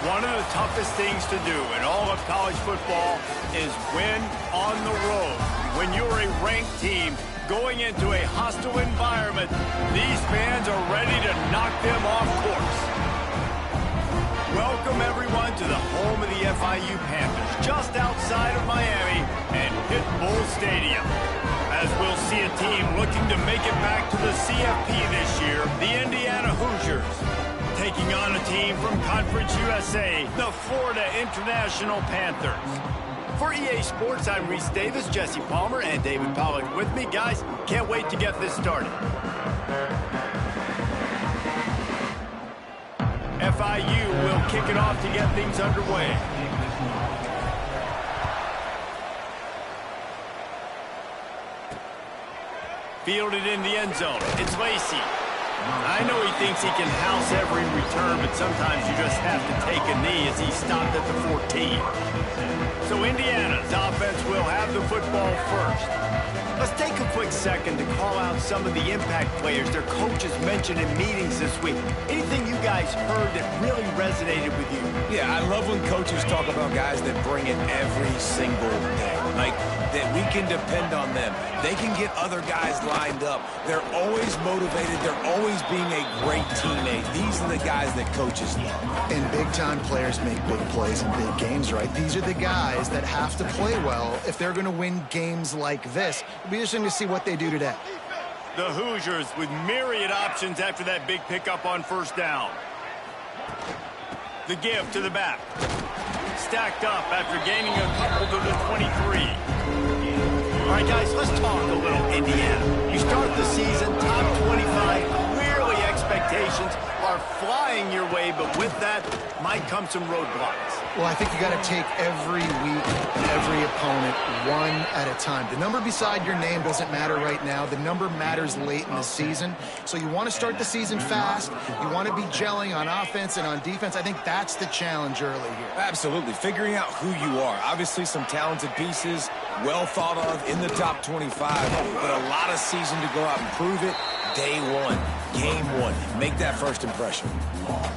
One of the toughest things to do in all of college football is win on the road. When you're a ranked team going into a hostile environment, these fans are ready to knock them off course. Welcome, everyone, to the home of the FIU Panthers, just outside of Miami and Pit Bull Stadium. As we'll see a team looking to make it back to the CFP this year, the Indiana Hoosiers, taking on a team from Conference USA, the Florida International Panthers. For EA Sports, I'm Reese Davis, Jesse Palmer, and David Pollack with me. Guys, can't wait to get this started. FIU will kick it off to get things underway. Fielded in the end zone. It's Lacey. I know he thinks he can house every return, but sometimes you just have to take a knee as he stopped at the 14. So Indiana's offense will have the football first. Let's take a quick second to call out some of the impact players their coaches mentioned in meetings this week. Anything you guys heard that really resonated with you? Yeah, I love when coaches talk about guys that bring it every single day. Like, that we can depend on them. They can get other guys lined up. They're always motivated. They're always being a great teammate. These are the guys that coaches love. And big-time players make big plays in big games, right? These are the guys that have to play well if they're going to win games like this. It'll be interesting to see what they do today. The Hoosiers with myriad options after that big pickup on first down. The give to the back. Stacked up after gaining a couple to the 23. All right, guys, let's talk a little Indiana. You start the season top 25. Clearly expectations are flying your way, but with that might come some roadblocks. Well, I think you got to take every week and every opponent one at a time. The number beside your name doesn't matter right now. The number matters late in the season. So you want to start the season fast. You want to be gelling on offense and on defense. I think that's the challenge early here. Absolutely. Figuring out who you are. Obviously, some talented pieces, well thought of in the top 25, but a lot of season to go out and prove it. Day one, game one. Make that first impression.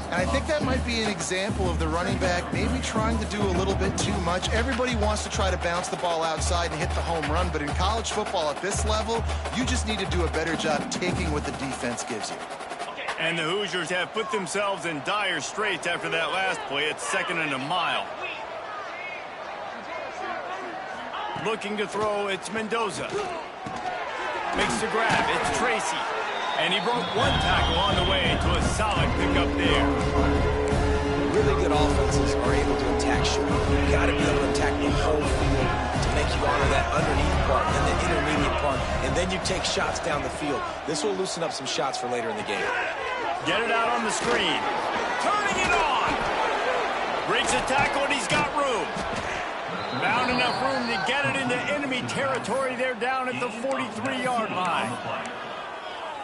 And I think that might be an example of the running back maybe trying to do a little bit too much. Everybody wants to try to bounce the ball outside and hit the home run, but in college football at this level, you just need to do a better job taking what the defense gives you. And the Hoosiers have put themselves in dire straits after that last play. It's 2nd and a mile. Looking to throw, it's Mendoza. Makes the grab, it's Tracy. And he broke one tackle on the way to a solid pickup there. Really good offenses are able to attack short. You've got to be able to attack the whole field to make you honor that underneath part and the intermediate part, and then you take shots down the field. This will loosen up some shots for later in the game. Get it out on the screen. Turning it on. Breaks a tackle, and he's got room. Found enough room to get it into enemy territory. They're down at the 43-yard line.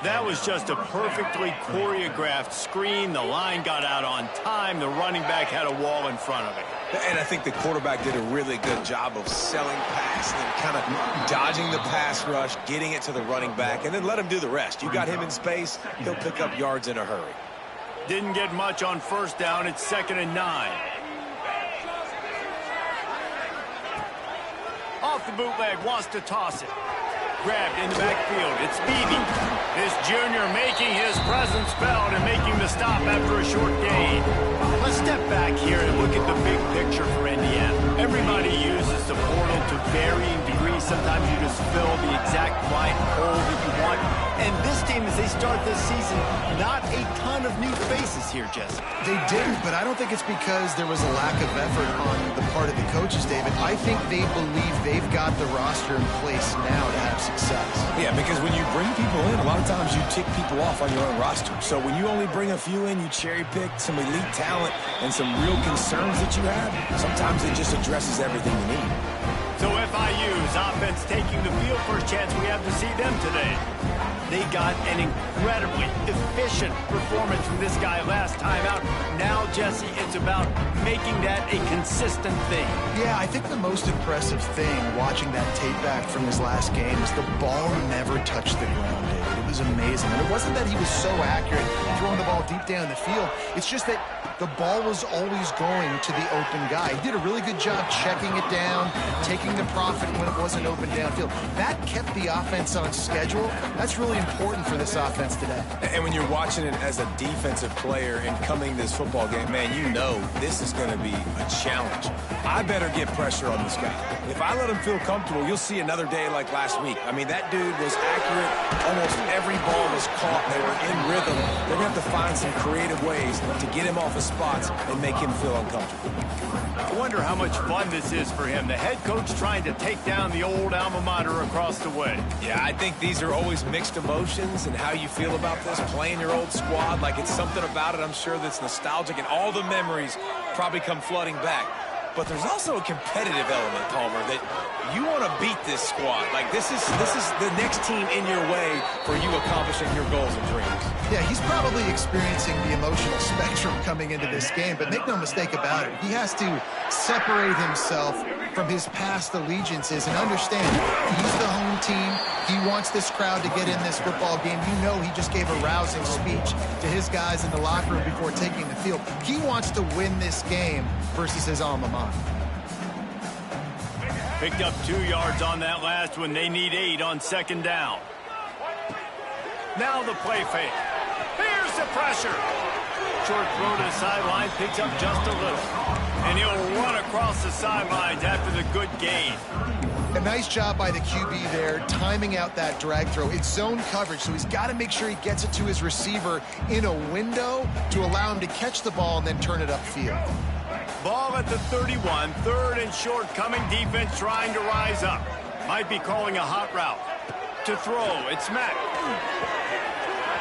That was just a perfectly choreographed screen. The line got out on time. The running back had a wall in front of it. And I think the quarterback did a really good job of selling pass and then kind of dodging the pass rush, getting it to the running back, and then let him do the rest. You got him in space, he'll pick up yards in a hurry. Didn't get much on first down. It's 2nd and 9. Off the bootleg, wants to toss it. Grabbed in the backfield. It's Beebe. This junior making his presence felt and making the stop after a short gain. Let's step back here and look at the big picture for Indiana. Everybody uses the portal to varying degrees. Sometimes you just fill the exact right hole that you want. And this team, as they start this season, not a ton of new faces here, Jesse. They didn't, but I don't think it's because there was a lack of effort on the part of the coaches, David. I think they believe they've got the roster in place now to have success. Yeah, because when you bring people in, a lot of times you tick people off on your own roster. So when you only bring a few in, you cherry-pick some elite talent and some real concerns that you have, sometimes it just addresses everything you need. So FIU's offense taking the field. First chance we have to see them today. They got an incredibly efficient performance from this guy last time out. Now, Jesse, it's about making that a consistent thing. Yeah, I think the most impressive thing watching that tape back from his last game is the ball never touched the ground, David. It was amazing. And it wasn't that he was so accurate throwing the ball deep down the field. It's just that the ball was always going to the open guy. He did a really good job checking it down, taking the profit when it wasn't open downfield. That kept the offense on schedule. That's really important for this offense today. And when you're watching it as a defensive player and coming this football game, man, you know this is going to be a challenge. I better get pressure on this guy. If I let him feel comfortable, you'll see another day like last week. I mean, that dude was accurate. Almost every ball was caught. They were in rhythm. They're going to have to find some creative ways to get him off his spots and make him feel uncomfortable. I wonder how much fun this is for him. The head coach trying to take down the old alma mater across the way. Yeah, I think these are always mixed emotions and how you feel about this, playing your old squad. Like, it's something about it, I'm sure, that's nostalgic, and all the memories probably come flooding back. But there's also a competitive element, Palmer, that you want to beat this squad. Like, this is the next team in your way for you accomplishing your goals and dreams. Yeah, he's probably experiencing the emotional spectrum coming into this game, but make no mistake about it. He has to separate himself from his past allegiances and understand he's the home team. He wants this crowd to get in this football game. You know he just gave a rousing speech to his guys in the locker room before taking the field. He wants to win this game versus his alma mater. Picked up 2 yards on that last one. They need 8 on second down. Now the play fake. Here's the pressure. Short throw to the sideline, picks up just a little. And he'll run across the sidelines after the good gain. A nice job by the QB there, timing out that drag throw. It's zone coverage, so he's got to make sure he gets it to his receiver in a window to allow him to catch the ball and then turn it upfield. Ball at the 31, third and short, coming defense trying to rise up. Might be calling a hot route. To throw, it's Mack.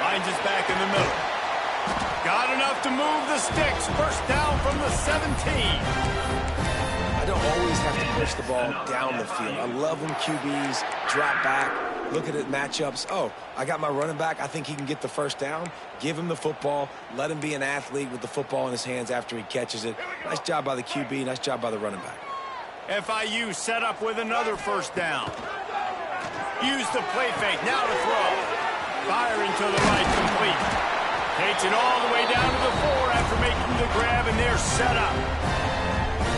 Finds his back in the middle. Got enough to move the sticks. First down from the 17. I don't always have to push the ball down the field. I love when QBs drop back, look at it, matchups. Oh, I got my running back. I think he can get the first down. Give him the football. Let him be an athlete with the football in his hands after he catches it. Nice job by the QB. Nice job by the running back. FIU set up with another first down. Use the play fake. Now to throw. Firing to the right, complete. Takes it all the way down to the 4 after making the grab, and they're set up.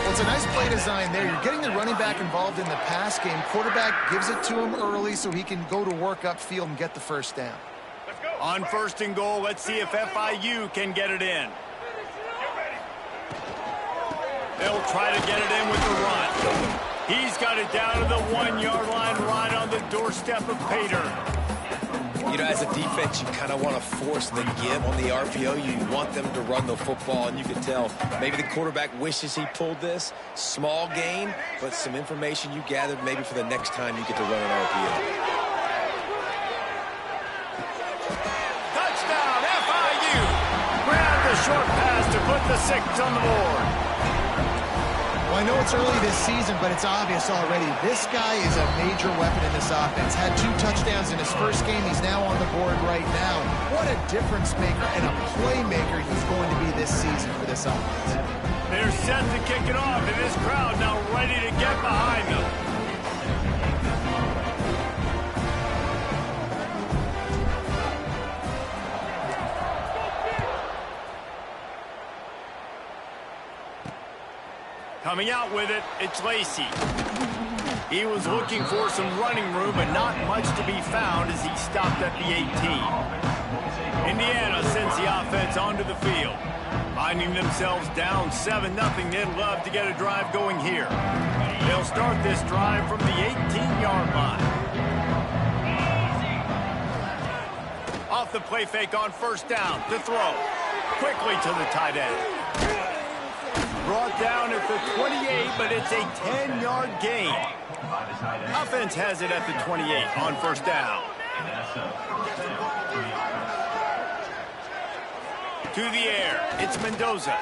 Well, it's a nice play design there. You're getting the running back involved in the pass game. Quarterback gives it to him early so he can go to work upfield and get the first down. On first and goal, let's see if FIU can get it in. They'll try to get it in with the run. He's got it down to the 1-yard line right on the doorstep of Pater. You know, as a defense, you kind of want to force the give on the RPO. You want them to run the football, and you can tell maybe the quarterback wishes he pulled this. Small gain, but some information you gathered maybe for the next time you get to run an RPO. Touchdown, FIU! Grab the short pass to put the 6 on the board. Well, I know it's early this season, but it's obvious already. This guy is a major weapon in this offense. Had 2 touchdowns in his first game. He's now on the board right now. What a difference maker and a playmaker he's going to be this season for this offense. They're set to kick it off, and this crowd now ready to get behind them. Coming out with it, it's Lacey. He was looking for some running room, but not much to be found as he stopped at the 18. Indiana sends the offense onto the field. Finding themselves down 7-0, they'd love to get a drive going here. They'll start this drive from the 18-yard line. Off the play fake on first down to throw. Quickly to the tight end. Brought down at the 28, but it's a 10-yard gain. Offense has it at the 28 on first down. To the air, it's Mendoza.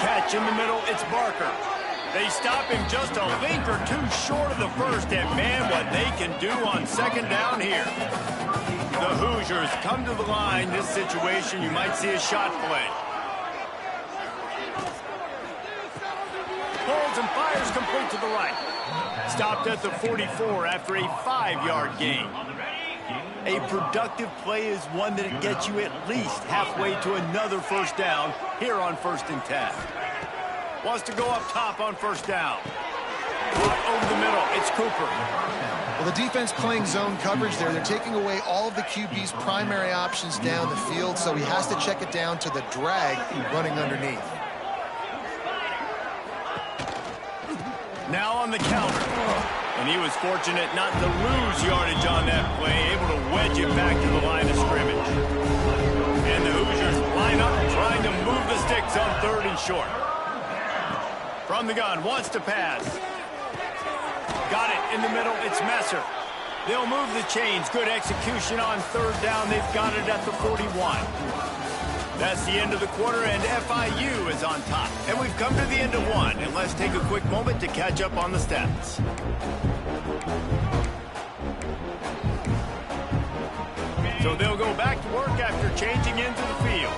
Catch in the middle, it's Barker. They stop him just a link or 2 short of the first, and man, what they can do on second down here. The Hoosiers come to the line. This situation, you might see a shot play. Holds and fires complete to the right. Stopped at the 44 after a 5-yard gain. A productive play is one that gets you at least halfway to another first down here on 1st and 10. Wants to go up top on 1st down. Over the middle, it's Cooper. Well, the defense playing zone coverage there. They're taking away all of the QB's primary options down the field, so he has to check it down to the drag running underneath. Now on the counter. And he was fortunate not to lose yardage on that play, able to wedge it back to the line of scrimmage. And the Hoosiers line up trying to move the sticks on 3rd and short. From the gun, wants to pass. Got it in the middle, it's Messer. They'll move the chains, good execution on 3rd down. They've got it at the 41. That's the end of the quarter, and FIU is on top. And we've come to the end of one, and let's take a quick moment to catch up on the stats. So they'll go back to work after changing into the field.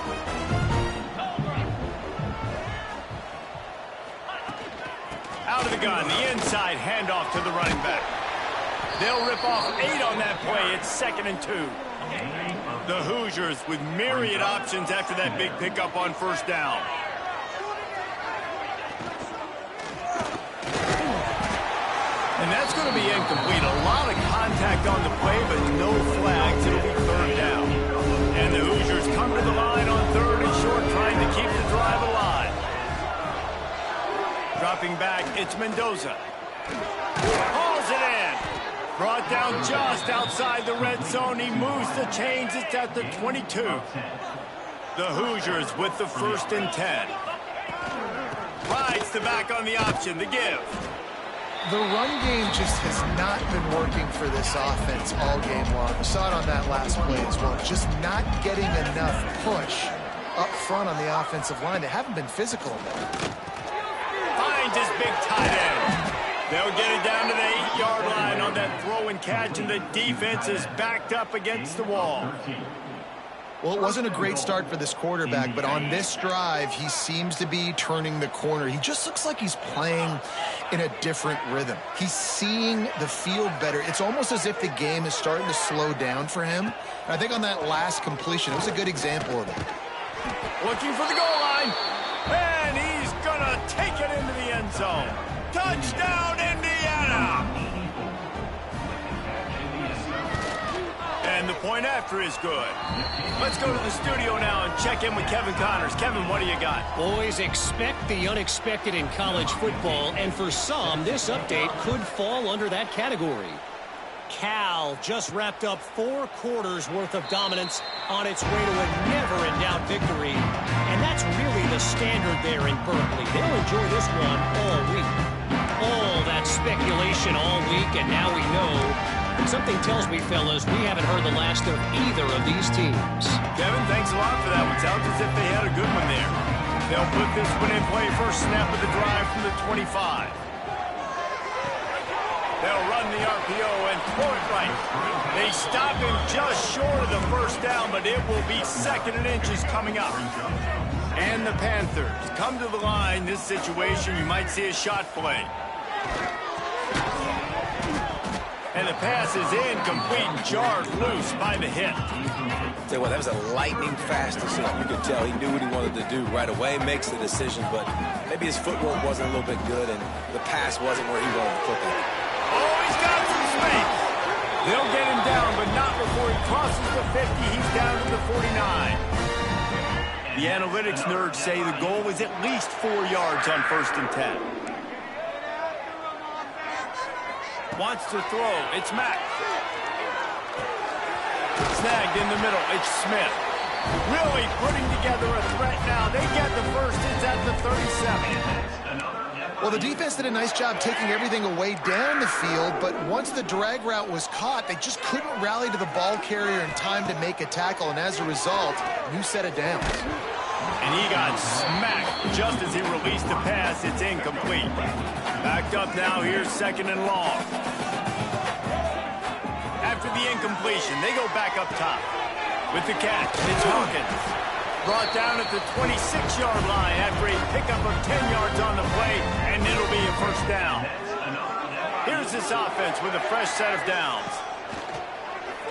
Out of the gun, the inside handoff to the running back. They'll rip off 8 on that play. It's 2nd and 2. The Hoosiers with myriad options after that big pickup on 1st down. And that's going to be incomplete. A lot of contact on the play, but no flags. It'll be 3rd down. And the Hoosiers come to the line on 3rd and short, trying to keep the drive alive. Dropping back, it's Mendoza. Hauls it in. Brought down just outside the red zone. He moves the chains. It's at the 22. The Hoosiers with the 1st and 10. Rides the back on the option, the give. The run game just has not been working for this offense all game long. We saw it on that last play as well. Just not getting enough push up front on the offensive line. They haven't been physical enough. Finds his big tight end. They'll get it down to the 8-yard line on that throw and catch, and the defense is backed up against the wall. Well, it wasn't a great start for this quarterback, but on this drive, he seems to be turning the corner. He just looks like he's playing in a different rhythm. He's seeing the field better. It's almost as if the game is starting to slow down for him. I think on that last completion, it was a good example of it. Looking for the goal line, and he's going to take it into the end zone. Touchdown, Indiana! And the point after is good. Let's go to the studio now and check in with Kevin Connors. Kevin, what do you got? Always expect the unexpected in college football, and for some, this update could fall under that category. Cal just wrapped up 4 quarters worth of dominance on its way to a never-in-doubt victory, and that's really the standard there in Berkeley. They'll enjoy this one all week. All that speculation all week, and now we know. Something tells me, fellas, we haven't heard the last of either of these teams. Kevin, thanks a lot for that one. Sounds as if they had a good one there. They'll put this one in play first snap of the drive from the 25. They'll run the RPO and throw it right. They stop him just short of the first down, but it will be 2nd and inches coming up. And the Panthers come to the line. This situation, you might see a shot play. And the pass is incomplete, jarred loose by the hit. Tell you what, that was a lightning-fast decision. You could tell he knew what he wanted to do right away, makes the decision, but maybe his footwork wasn't a little bit good, and the pass wasn't where he wanted to put it. Oh, he's got some space. They'll get him down, but not before he crosses the 50. He's down to the 49. The analytics nerds say the goal was at least 4 yards on 1st and 10. Wants to throw. It's Mack. Snagged in the middle. It's Smith. Really putting together a threat now. They get the first. It's at the 37. Well, the defense did a nice job taking everything away down the field, but once the drag route was caught, they just couldn't rally to the ball carrier in time to make a tackle, and as a result, new set of downs. And he got smacked just as he released the pass. It's incomplete. Backed up now. Here's 2nd and long. After the incompletion, they go back up top. With the catch, it's Hawkins. Brought down at the 26-yard line after a pickup of 10 yards on the play, and it'll be a first down. Here's this offense with a fresh set of downs.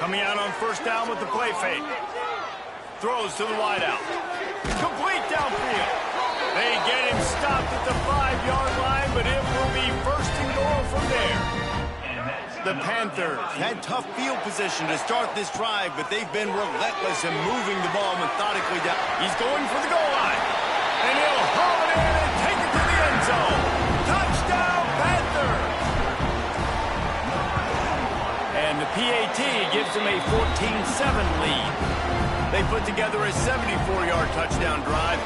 Coming out on first down with the play fake. Throws to the wideout. Complete downfield. They get him stopped at the 5-yard line, but it will be first and goal from there. The Panthers had tough field position to start this drive, but they've been relentless in moving the ball methodically down. He's going for the goal line. And he'll haul it in and take it to the end zone. Touchdown, Panthers! And the PAT gives him a 14-7 lead. They put together a 74-yard touchdown drive.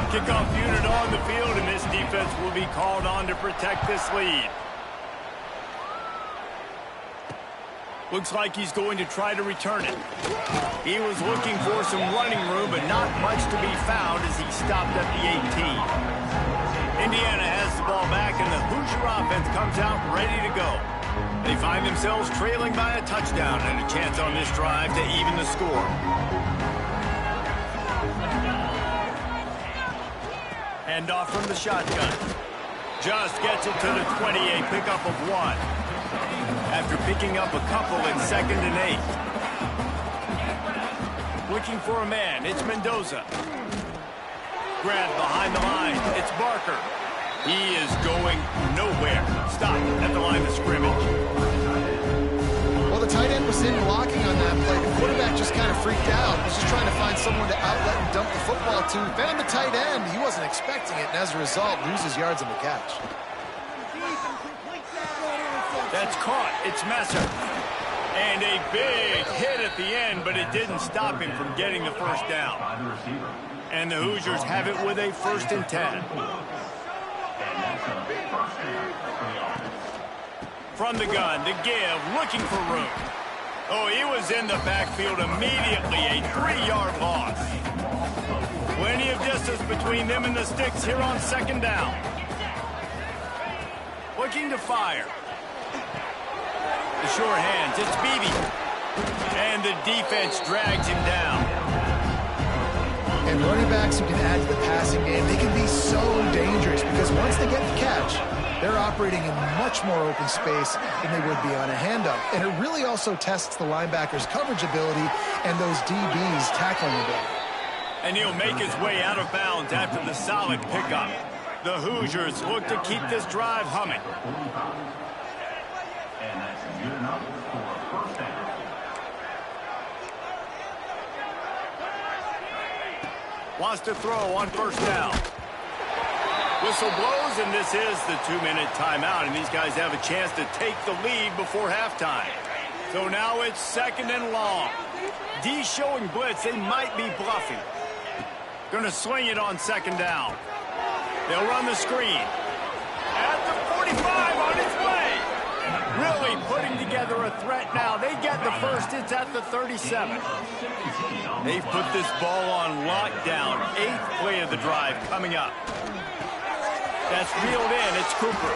Kickoff unit on the field, and this defense will be called on to protect this lead. Looks like he's going to try to return it. He was looking for some running room, but not much to be found as he stopped at the 18. Indiana has the ball back, and the Hoosier offense comes out ready to go. They find themselves trailing by a touchdown and a chance on this drive to even the score. Hand off from the shotgun. Just gets it to the 20, a pickup of 1. After picking up a couple in 2nd and 8. Looking for a man, it's Mendoza. Grabbed behind the line, it's Barker. He is going nowhere. Stopped at the line of scrimmage. Well, the tight end was in blocking on that play. The quarterback just kind of freaked out. He was just trying to find someone to outlet and dump the football to. Found the tight end. He wasn't expecting it, and as a result, loses yards on the catch. That's caught. It's Messer. And a big hit at the end, but it didn't stop him from getting the first down. And the Hoosiers have it with a 1st and 10. From the gun to give, looking for room. Oh, he was in the backfield immediately, a 3-yard loss. Plenty of distance between them and the sticks here on 2nd down. Looking to fire. The short hands, it's Beebe. And the defense drags him down. And running backs who can add to the passing game, they can be so dangerous because once they get the catch, they're operating in much more open space than they would be on a handoff. And it really also tests the linebackers' coverage ability and those DBs' tackling ability. And he'll make his way out of bounds after the solid pickup. The Hoosiers look to keep this drive humming. And that's good enough for a first down. Wants to throw on first down. Whistle blows, and this is the 2-minute timeout, and these guys have a chance to take the lead before halftime. So now it's 2nd and long. D showing blitz. They might be bluffing. Going to swing it on 2nd down. They'll run the screen. At the 45 on its way. Really putting together a threat now. They get the first. It's at the 37. They've put this ball on lockdown. 8th play of the drive coming up. That's reeled in. It's Cooper.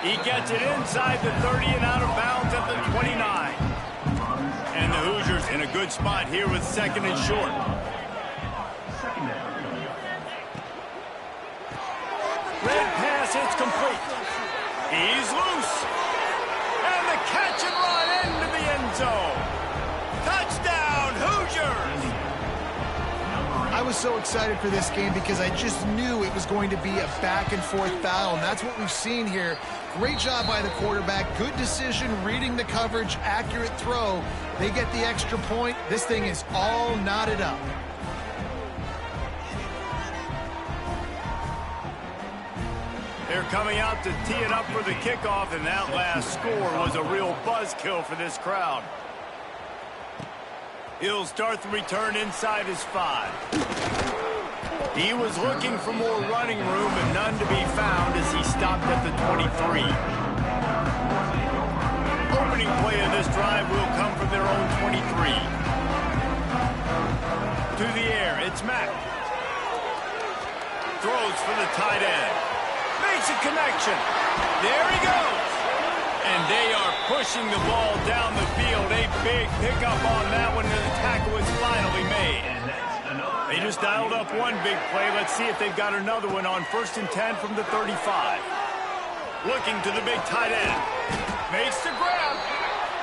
He gets it inside the 30 and out of bounds at the 29. And the Hoosiers in a good spot here with 2nd and short. Red pass, it's complete. He's loose. And the catch and run into the end zone. Touchdown, Hoosiers! I was so excited for this game because I just knew it was going to be a back-and-forth battle, and that's what we've seen here. Great job by the quarterback. Good decision, reading the coverage, accurate throw. They get the extra point. This thing is all knotted up. They're coming out to tee it up for the kickoff, and that last score was a real buzzkill for this crowd. He'll start the return inside his 5. He was looking for more running room, but none to be found as he stopped at the 23. Opening play of this drive will come from their own 23. To the air, it's Mack. Throws for the tight end. Makes a connection. There he goes. And they are pushing the ball down the field. A big pickup on that one, and the tackle is finally made. They just dialed up one big play. Let's see if they've got another one on 1st and 10 from the 35. Looking to the big tight end. Makes the grab.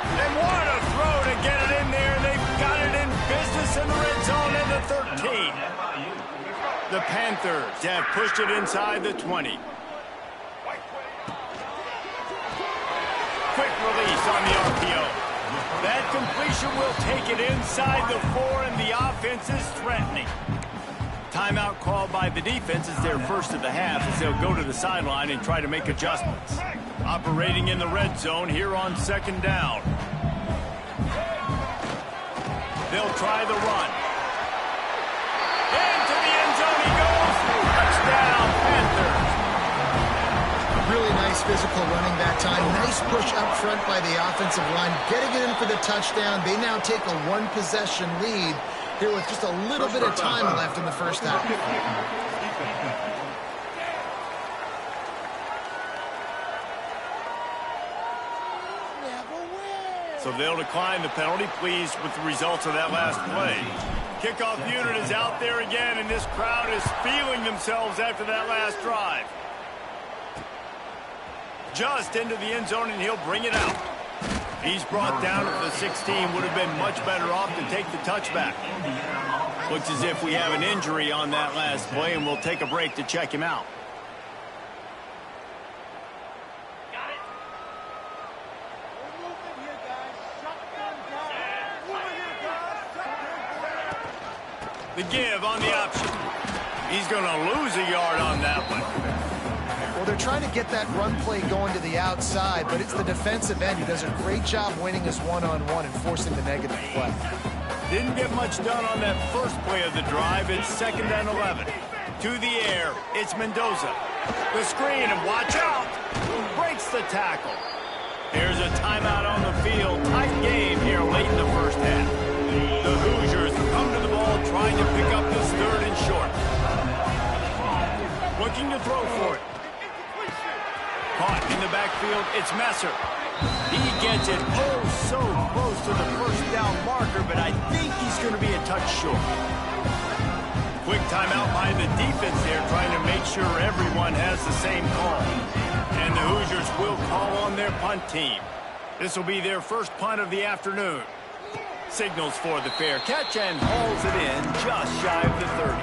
And what a throw to get it in there. They've got it in business in the red zone at the 13. The Panthers have pushed it inside the 20. Quick release on the RPO. That completion will take it inside the 4, and the offense is threatening. Timeout called by the defense is their first of the half as they'll go to the sideline and try to make adjustments. Operating in the red zone here on second down. They'll try the run. Into the end zone he goes. Touchdown, Panthers. Really nice physical running that time. Nice push up front by the offensive line. Getting it in for the touchdown. They now take a one-possession lead here with just a little bit of time left in the first half. So they'll decline the penalty, pleased with the results of that last play. Kickoff unit is out there again, and this crowd is feeling themselves after that last drive. Just into the end zone, and he'll bring it out. He's brought down at the 16. Would have been much better off to take the touchback. Looks as if we have an injury on that last play, and we'll take a break to check him out. The give on the option. He's going to lose a yard on that one. Well, they're trying to get that run play going to the outside, but it's the defensive end who does a great job winning his one-on-one and forcing the negative play. Didn't get much done on that first play of the drive. It's 2nd and 11. To the air, it's Mendoza. The screen, and watch out. Breaks the tackle. There's a timeout on the field. Tight game here late in the first half. The Hoosiers come to the ball trying to pick up this 3rd and short. Looking to throw for it. Caught in the backfield, it's Messer. He gets it so close to the first down marker, but I think he's going to be a touch short. Quick timeout by the defense there, trying to make sure everyone has the same call. And the Hoosiers will call on their punt team. This will be their first punt of the afternoon. Signals for the fair catch and hauls it in just shy of the 30.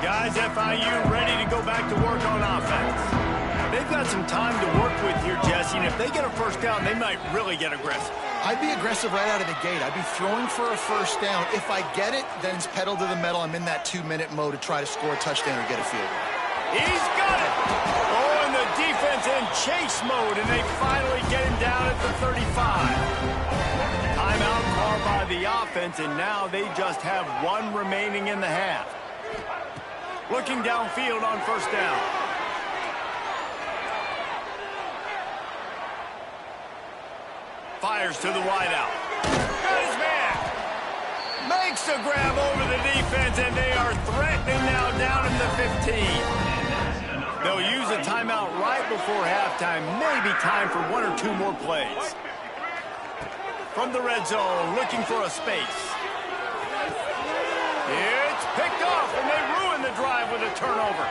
Guys, FIU ready to go back to work on offense. They've got some time to work with here, Jesse, and if they get a first down, they might really get aggressive. I'd be aggressive right out of the gate. I'd be throwing for a first down. If I get it, then it's pedal to the metal. I'm in that 2-minute mode to try to score a touchdown or get a field goal. He's got it! Oh, and the defense in chase mode, and they finally get him down at the 35. Timeout called by the offense, and now they just have one remaining in the half. Looking downfield on first down. Fires to the wideout. Got his man. Makes a grab over the defense, and they are threatening now down in the 15. They'll use a timeout right before halftime. Maybe time for 1 or 2 more plays. From the red zone, looking for a space. It's picked off, and they ruin the drive with a turnover.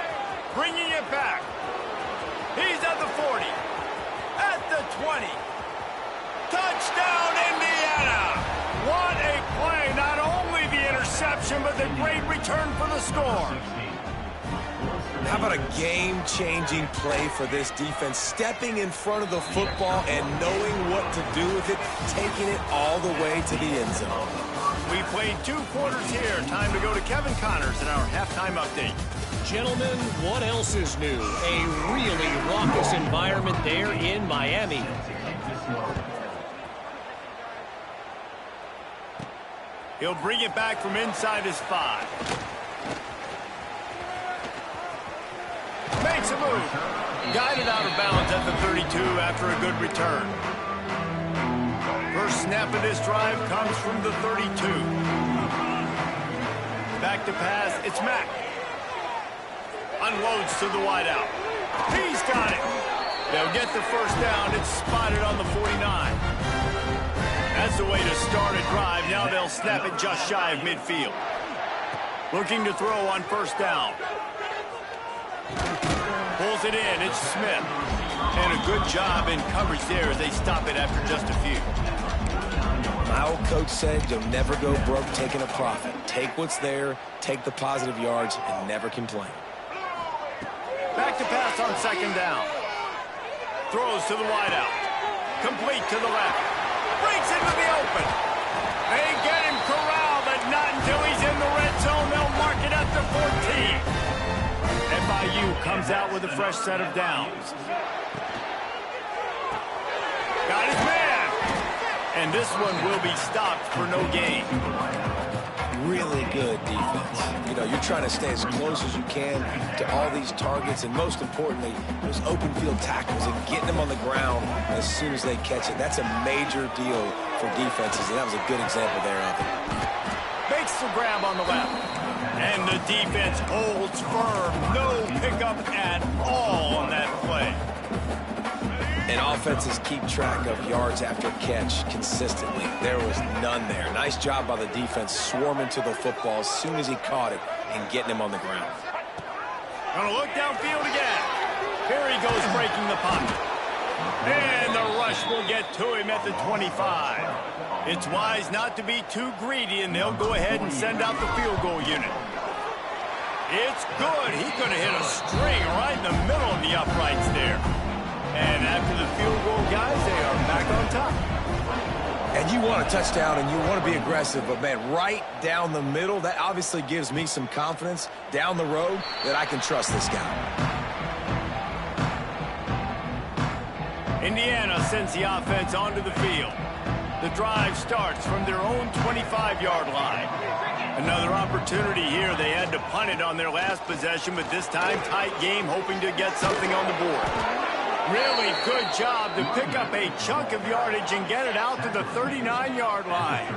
Bringing it back. He's at the 40. At the 20. Touchdown, Indiana! What a play. Not only the interception, but the great return for the score. How about a game-changing play for this defense? Stepping in front of the football and knowing what to do with it, taking it all the way to the end zone. We played 2 quarters here. Time to go to Kevin Connors in our halftime update. Gentlemen, what else is new? A really raucous environment there in Miami. He'll bring it back from inside his 5. Makes a move. Guided out of bounds at the 32 after a good return. First snap of this drive comes from the 32. Back to pass, it's Mack. Unloads to the wideout. He's got it. They'll get the first down. It's spotted on the 49. That's the way to start a drive. Now they'll snap it just shy of midfield. Looking to throw on first down. Pulls Pulls it in. It's Smith. And a good job in coverage there as they stop it after just a few. My old coach said you'll never go broke taking a profit. Take what's there, take the positive yards, and never complain. Back to pass on second down. Throws to the wideout. Complete to the left. Breaks into the open. They get him corralled, but not until he's in the red zone. They'll mark it at the 14. FIU comes out with a fresh set of downs. Got his man. And this one will be stopped for no gain. Really good defense. You know, you're trying to stay as close as you can to all these targets, and most importantly, those open field tackles and getting them on the ground as soon as they catch it. That's a major deal for defenses, and that was a good example there of it. Makes the grab on the left. And the defense holds firm. No pickup at all on that play. And offenses keep track of yards after catch consistently. There was none there. Nice job by the defense swarming to the football as soon as he caught it and getting him on the ground. Gonna look downfield again. Here he goes breaking the pocket. And the rush will get to him at the 25. It's wise not to be too greedy, and they'll go ahead and send out the field goal unit. It's good. He could have hit a string right in the middle of the uprights there. And after the field goal, guys, they are back on top. And you want a touchdown and you want to be aggressive, but, man, right down the middle, that obviously gives me some confidence down the road that I can trust this guy. Indiana sends the offense onto the field. The drive starts from their own 25-yard line. Another opportunity here. They had to punt it on their last possession, but this time tight game, hoping to get something on the board. Really good job to pick up a chunk of yardage and get it out to the 39-yard line.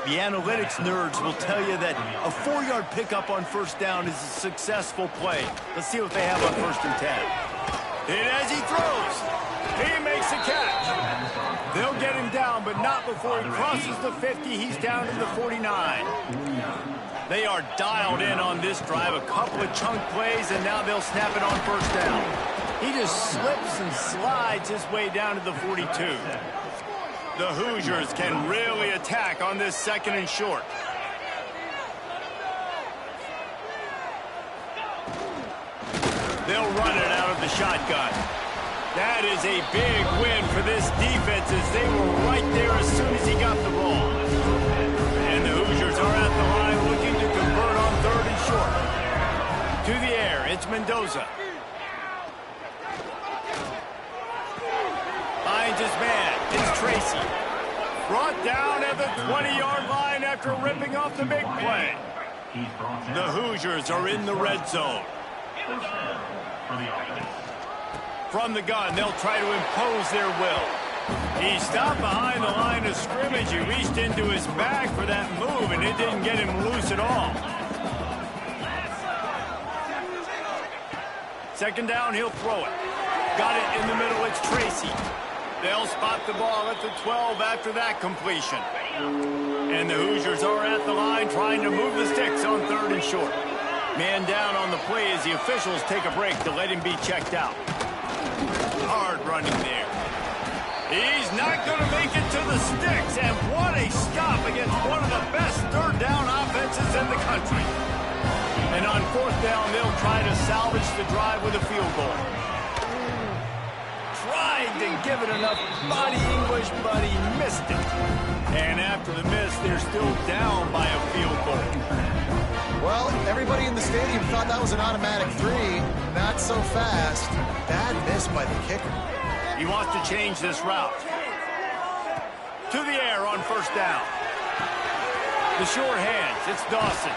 The analytics nerds will tell you that a 4-yard pickup on first down is a successful play. Let's see what they have on 1st and 10. And as he throws, he makes a catch. They'll get him down, but not before he crosses the 50. He's down to the 49. They are dialed in on this drive. A couple of chunk plays, and now they'll snap it on 1st down. He just slips and slides his way down to the 42. The Hoosiers can really attack on this 2nd and short. They'll run it out of the shotgun. That is a big win for this defense as they were right there as soon as he got the ball. And the Hoosiers are at the line looking to convert on 3rd and short. To the air, it's Mendoza. Finds his man. It's Tracy. Brought down at the 20-yard line after ripping off the big play. The Hoosiers are in the red zone. From the gun, they'll try to impose their will. He stopped behind the line of scrimmage. He reached into his bag for that move, and it didn't get him loose at all. 2nd down, he'll throw it. Got it in the middle, it's Tracy. They'll spot the ball at the 12 after that completion. And the Hoosiers are at the line trying to move the sticks on 3rd and short. Man down on the play as the officials take a break to let him be checked out. Hard running there. He's not going to make it to the sticks, and what a stop against one of the best 3rd down offenses in the country. And on 4th down, they'll try to salvage the drive with a field goal. Tried to give it enough body English, but he missed it. And after the miss, they're still down by a field goal. Well, everybody in the stadium thought that was an automatic 3. Not so fast. Bad miss by the kicker. He wants to change this route. To the air on 1st down. The short hands, it's Dawson.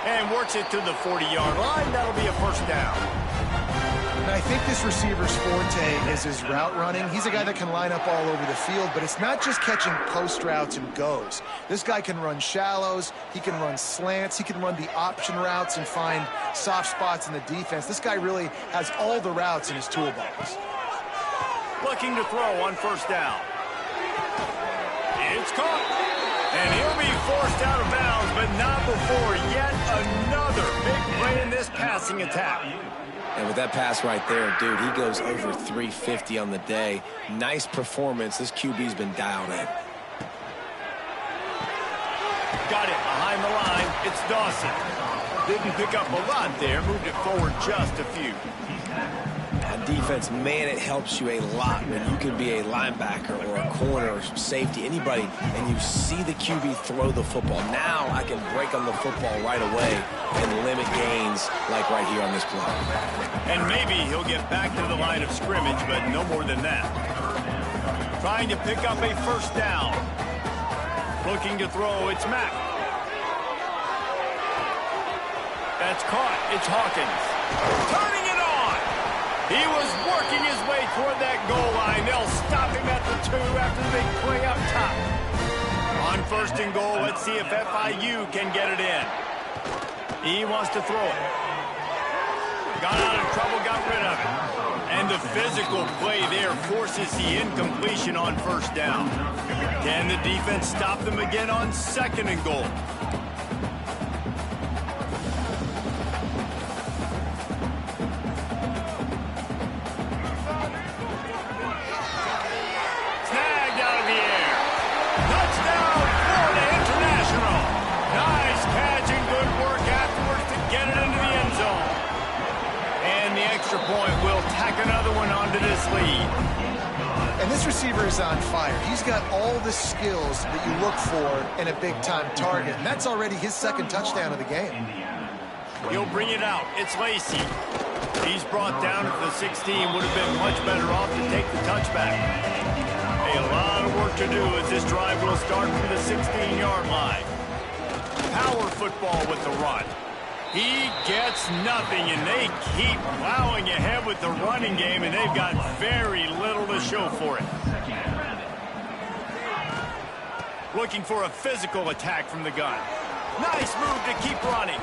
And works it to the 40-yard line. That'll be a 1st down. And I think this receiver's forte is his route running. He's a guy that can line up all over the field, but it's not just catching post routes and goes. This guy can run shallows, he can run slants, he can run the option routes and find soft spots in the defense. This guy really has all the routes in his toolbox. Looking to throw on 1st down. It's caught. And he'll be forced out of bounds, but not before yet another big play in this passing attack. And with that pass right there, dude, he goes over 350 on the day. Nice performance. This QB's been dialed in. Got it behind the line. It's Dawson. Didn't pick up a lot there. Moved it forward just a few. On defense, man, it helps you a lot when you can be a linebacker or a corner or safety, anybody, and you see the QB throw the football. Now I can break on the football right away and limit gains like right here on this play. And maybe he'll get back to the line of scrimmage, but no more than that. Trying to pick up a first down. Looking to throw, it's Mack. That's caught. It's Hawkins. Turning it on. He was working his way toward that goal line. They'll stop him at the 2 after the big play up top. On first and goal, let's see if FIU can get it in. He wants to throw it. Got out of trouble, got rid of it. And the physical play there forces the incompletion on first down. Can the defense stop them again on second and goal? Snagged out of the air. Touchdown, Florida International. Nice catch and good work afterwards to get it into the end zone. And the extra point will tack another one onto this lead. And this receiver is on fire. He's got all the skills that you look for in a big-time target. And that's already his second touchdown of the game. He'll bring it out. It's Lacey. He's brought down at the 16. Would have been much better off to take the touchback. A lot of work to do as this drive will start from the 16-yard line. Power football with the run. He gets nothing, and they keep plowing ahead with the running game, and they've got very little to show for it. Looking for a physical attack from the gun. Nice move to keep running.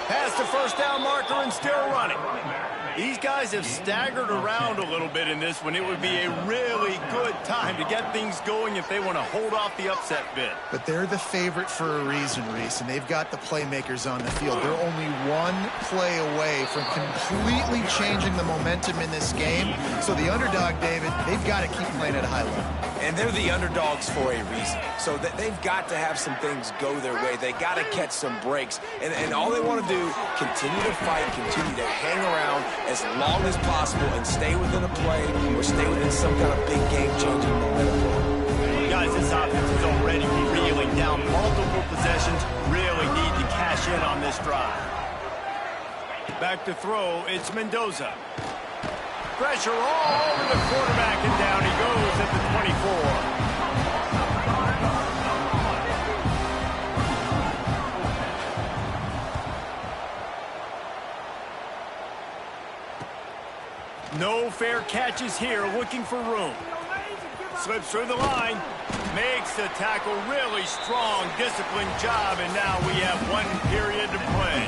Past the first down marker and still running. These guys have staggered around a little bit in this one. It would be a really good time to get things going if they want to hold off the upset bid. But they're the favorite for a reason, Reese, and they've got the playmakers on the field. They're only one play away from completely changing the momentum in this game. So the underdog, David, they've got to keep playing at a high level. And they're the underdogs for a reason. So they've got to have some things go their way. They got to catch some breaks. And all they want to do, continue to fight, continue to hang around as long as possible and stay within a play or stay within some kind of big game-changing momentum. Guys, this offense is already reeling down multiple possessions. Really need to cash in on this drive. Back to throw, it's Mendoza. Pressure all over the quarterback, and down he goes at the 24. No fair catches here, looking for room. Slips through the line, makes the tackle really strong, disciplined job, and now we have 1 period to play.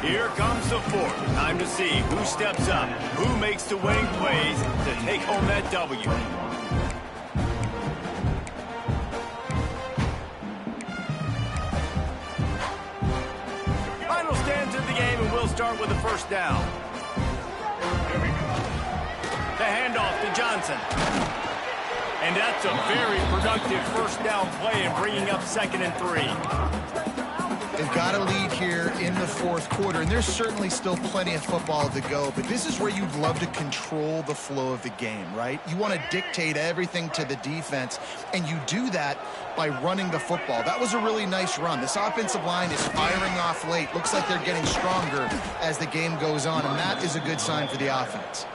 Here comes the fourth. Time to see who steps up, who makes the winning plays to take home that W. Final stands of the game, and we'll start with the first down. The handoff to Johnson. And that's a very productive first down play and bringing up 2nd and 3. They've got a lead here in the fourth quarter, and there's certainly still plenty of football to go, but this is where you'd love to control the flow of the game, right? You want to dictate everything to the defense, and you do that by running the football. That was a really nice run. This offensive line is firing off late. Looks like they're getting stronger as the game goes on, and that is a good sign for the offense.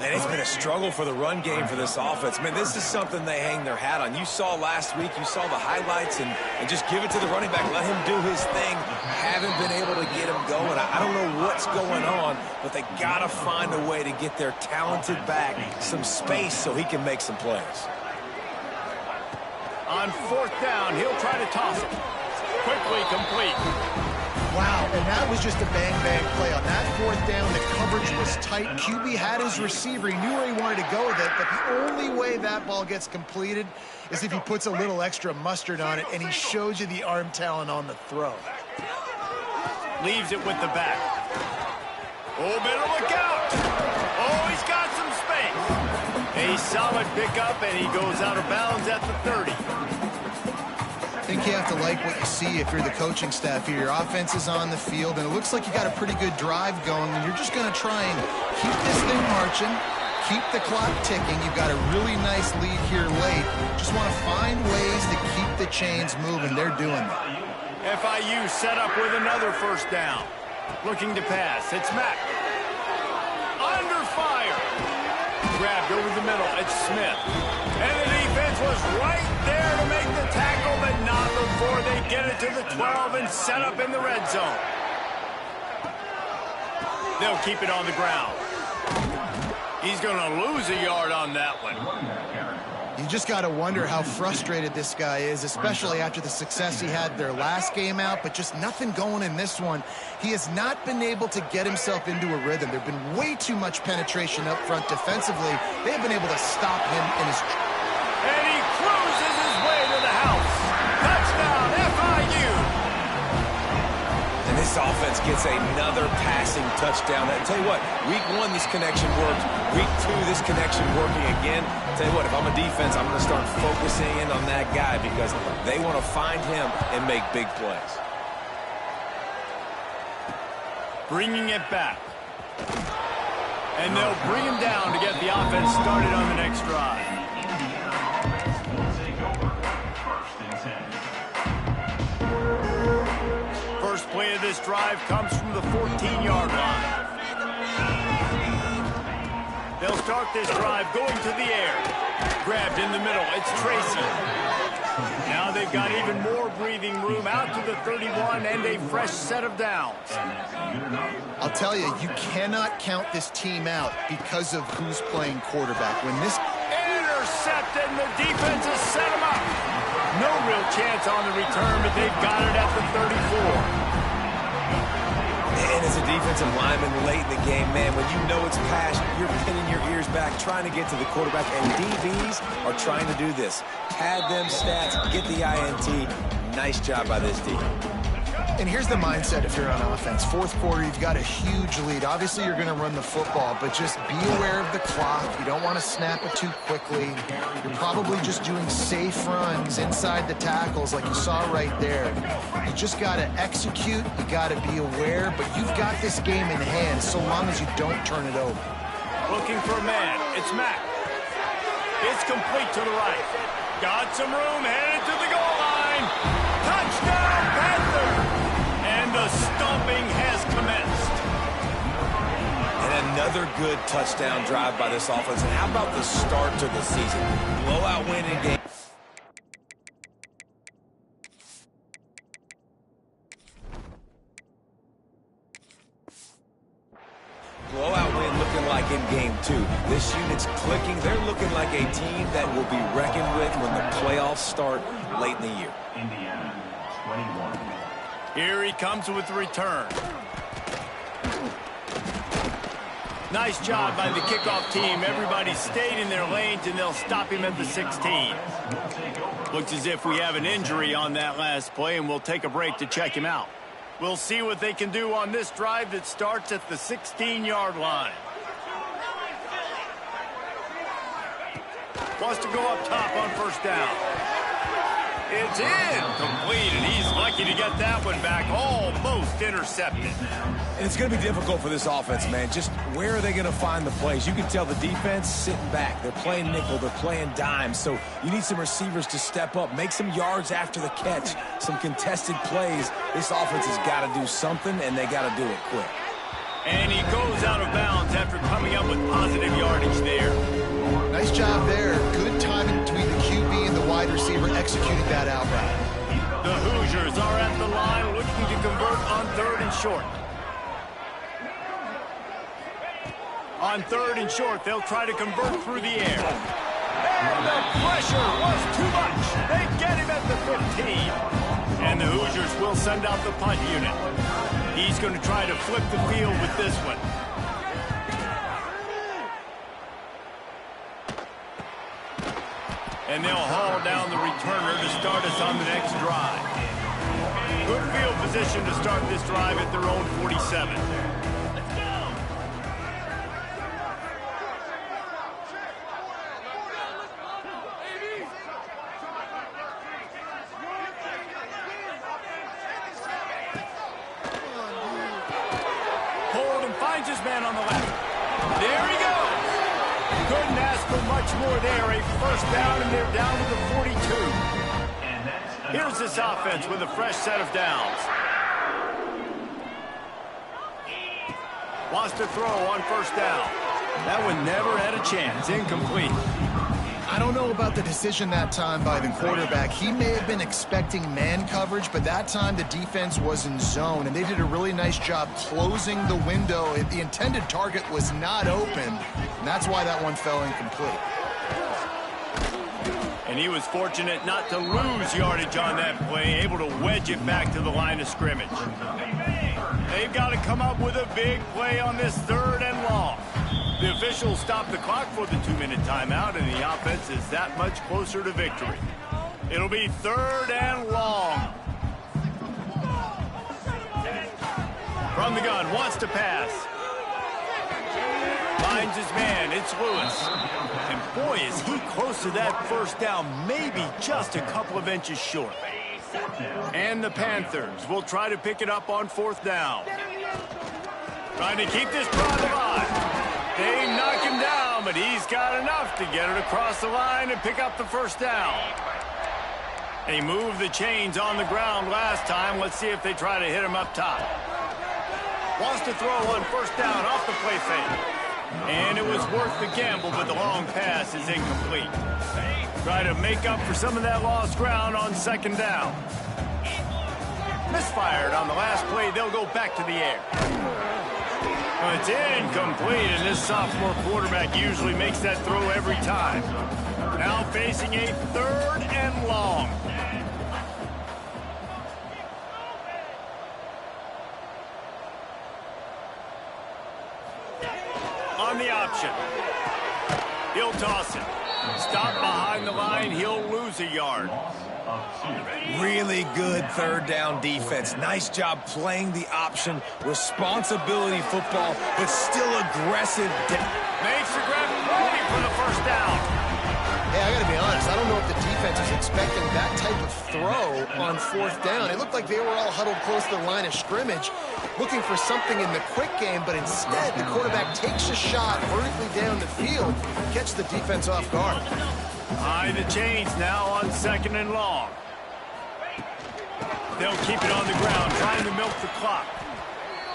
And it's been a struggle for the run game for this offense. Man, this is something they hang their hat on. You saw last week, you saw the highlights, and just give it to the running back. Let him do his thing. Haven't been able to get him going. I don't know what's going on, but they got to find a way to get their talented back some space so he can make some plays. On 4th down, he'll try to toss it. Quickly complete. Wow, and that was just a bang-bang play. On that 4th down, the coverage was tight. QB had his receiver. He knew where he wanted to go with it, but the only way that ball gets completed is if he puts a little extra mustard on it, and he shows you the arm talent on the throw. Leaves it with the back. Oh, better look out. Oh, he's got some space. A solid pickup, and he goes out of bounds at the 30. I think you have to like what you see if you're the coaching staff here. Your offense is on the field, and it looks like you got a pretty good drive going, and you're just going to try and keep this thing marching, keep the clock ticking. You've got a really nice lead here late. Just want to find ways to keep the chains moving. They're doing that. FIU set up with another first down. Looking to pass. It's Mack. Under fire. Grabbed over the middle. It's Smith. And the defense was right there to make the tackle, but not before they get it to the 12 and set up in the red zone. They'll keep it on the ground. He's going to lose a yard on that one. You just got to wonder how frustrated this guy is, especially after the success he had their last game out, but just nothing going in this one. He has not been able to get himself into a rhythm. There have been way too much penetration up front defensively. They have been able to stop him in his... And he cruises his way to the house. Touchdown, FIU. And this offense gets another passing touchdown. I tell you what, week 1, this connection worked. Week 2, this connection working again. I tell you what, if I'm a defense, I'm going to start focusing in on that guy because they want to find him and make big plays. Bringing it back. And they'll bring him down to get the offense started on the next drive. First play of this drive comes from the 14-yard line. They'll start this drive going to the air. Grabbed in the middle. It's Tracy. Now they've got even more breathing room out to the 31 and a fresh set of downs. I'll tell you, you cannot count this team out because of who's playing quarterback. When this... Intercepted, and the defense has set him up. No real chance on the return, but they've got it at the 34. And as a defensive lineman late in the game, man, when you know it's pass, you're pinning your ears back, trying to get to the quarterback, and DBs are trying to do this. Pad them stats, get the INT. Nice job by this D. And here's the mindset if you're on offense. Fourth quarter, you've got a huge lead. Obviously, you're going to run the football, but just be aware of the clock. You don't want to snap it too quickly. You're probably just doing safe runs inside the tackles like you saw right there. You just got to execute. You got to be aware, but you've got this game in hand so long as you don't turn it over. Looking for a man. It's Mack. It's complete to the right. Got some room, headed to the goal line. Touchdown, Panther! And the stomping has commenced. And another good touchdown drive by this offense. And how about the start to the season? Blowout win in game. Blowout win looking like in game 2. This unit's clicking. They're looking like a team that will be reckoned with when the playoffs start late in the year. Indiana, 21. Here he comes with the return. Nice job by the kickoff team. Everybody stayed in their lanes, and they'll stop him at the 16. Looks as if we have an injury on that last play, and we'll take a break to check him out. We'll see what they can do on this drive that starts at the 16-yard line. Wants to go up top on first down. It's incomplete, and he's lucky to get that one back. Almost intercepted. And it's going to be difficult for this offense, man. Just where are they going to find the plays? You can tell the defense sitting back. They're playing nickel. They're playing dime. So you need some receivers to step up, make some yards after the catch, some contested plays. This offense has got to do something, and they got to do it quick. And he goes out of bounds after coming up with positive yardage there. Nice job there. Good timing between the QB and the wide receiver executing that out route. The Hoosiers are at the line looking to convert on 3rd and short. On 3rd and short, they'll try to convert through the air. And the pressure was too much. They get him at the 15. And the Hoosiers will send out the punt unit. He's going to try to flip the field with this one. And they'll haul down the returner to start us on the next drive. Good field position to start this drive at their own 47. Finds his man on the left. There he goes. Couldn't ask for much more there. A first down, and they're down to the 42. Here's this offense with a fresh set of downs. Wants to throw on first down. That one never had a chance. Incomplete. I don't know about the decision that time by the quarterback. He may have been expecting man coverage, but that time the defense was in zone, and they did a really nice job closing the window. The intended target was not open, and that's why that one fell incomplete. And he was fortunate not to lose yardage on that play, able to wedge it back to the line of scrimmage. They've got to come up with a big play on this 3rd and long. The officials stopped the clock for the 2-minute timeout, and the offense is that much closer to victory. It'll be 3rd and long. From the gun, wants to pass. Finds his man, it's Lewis. And boy, is he close to that first down, maybe just a couple of inches short. And the Panthers will try to pick it up on 4th down. Trying to keep this drive alive. They knock him down, but he's got enough to get it across the line and pick up the first down. They moved the chains on the ground last time. Let's see if they try to hit him up top. Wants to throw on first down off the play fake. And it was worth the gamble, but the long pass is incomplete. Try to make up for some of that lost ground on 2nd down. Misfired on the last play. They'll go back to the air. It's incomplete, and this sophomore quarterback usually makes that throw every time. Now facing a 3rd and long. On the option. He'll toss it. Stop behind the line, he'll lose a yard. Really good 3rd down defense. Nice job playing the option. Responsibility football, but still aggressive. Makes the grab, waiting for the first down. Hey, I got to be honest. I don't know if the defense was expecting that type of throw on 4th down. It looked like they were all huddled close to the line of scrimmage, looking for something in the quick game, but instead the quarterback takes a shot vertically down the field, catch the defense off guard. High the chains now on 2nd and long. They'll keep it on the ground, trying to milk the clock.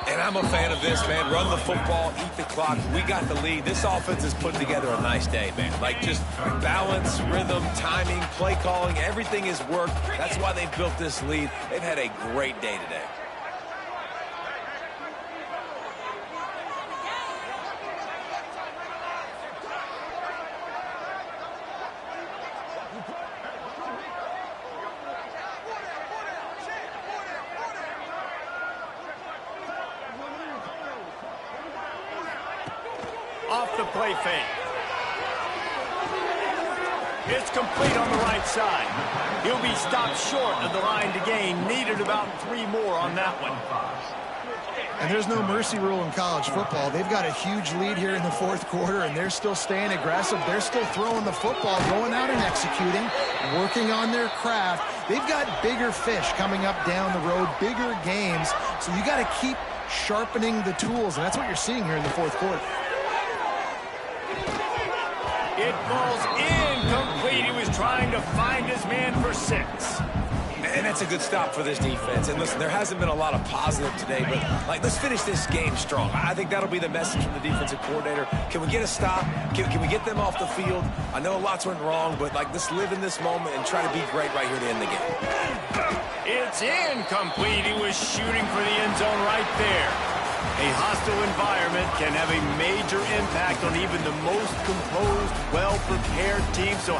And I'm a fan of this, man. Run the football, eat the clock. We got the lead. This offense has put together a nice day, man. Like, just balance, rhythm, timing, play calling, everything has worked. That's why they've built this lead. They've had a great day today. Off the play fake. It's complete on the right side. He'll be stopped short of the line to gain. Needed about 3 more on that one. And there's no mercy rule in college football. They've got a huge lead here in the 4th quarter, and they're still staying aggressive. They're still throwing the football, going out and executing, working on their craft. They've got bigger fish coming up down the road, bigger games. So you got to keep sharpening the tools, and that's what you're seeing here in the 4th quarter. It falls incomplete. He was trying to find his man for 6. And that's a good stop for this defense. And listen, there hasn't been a lot of positive today, but like, let's finish this game strong. I think that'll be the message from the defensive coordinator. Can we get a stop? Can we get them off the field? I know lots went wrong, but like, let's live in this moment and try to be great right here to end the game. It's incomplete. He was shooting for the end zone right there. A hostile environment can have a major impact on even the most composed, well-prepared team. So